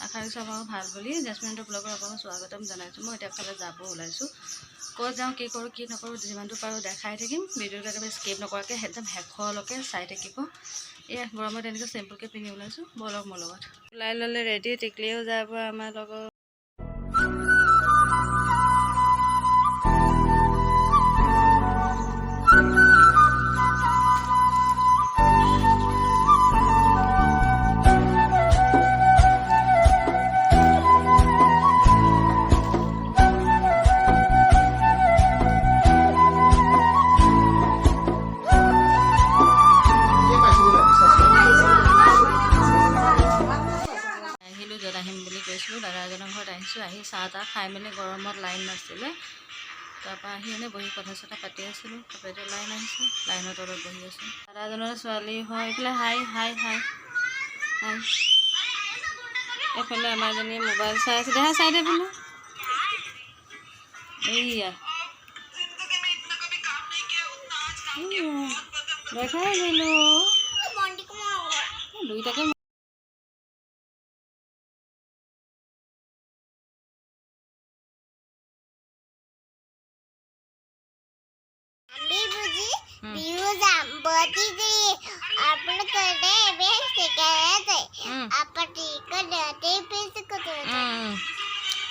আশা কৰিছোঁ আপোনালোক ভাল বুলি জেচমিনটো ব্লগৰ আপোনালোক স্বাগতম জনাইছোঁ। মই এতিয়া এফালে যাব ওলাইছোঁ। ক'ত যাওঁ, কি কৰোঁ, কি নকৰোঁ, যিমানটো পাৰোঁ দেখাই থাকিম। ভিডিঅ'টো একেবাৰে স্কিপ নকৰাকৈ একদম শেষলৈকে চাই থাকিব। এয়া গৰমত এনেকৈ চিম্পুলকৈ পিন্ধি ওলাইছোঁ। বলক মোৰ লগত। ওলাই ল'লে ৰেডি, টিকলিও যাব আমাৰ লগত। য'ত আহিম বুলি কৈছিলোঁ দাদা এজনৰ ঘৰত আহিছোঁ। আহি চাহ তাহ খাই মেলি গৰমত লাইন নাছিলে, তাৰপৰা আহি এনেই বহি কথা চথা পাতি আছিলোঁ। তাৰপৰা এতিয়া লাইন আহিছে, লাইনৰ তলত বহি আছোঁ। দাদাজনৰ ছোৱালী হয় এইফালে হাই হাই হাই হাই। এইফালে আমাৰ এজনীয়ে মোবাইল চাই আছে, দেহা চাই দে বোলো। এইয়া দেখাই দিলোঁ দুইটাকে।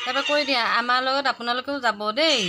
তাৰপৰা কৈ দিয়া আমাৰ লগত আপোনালোকেও যাব দেই।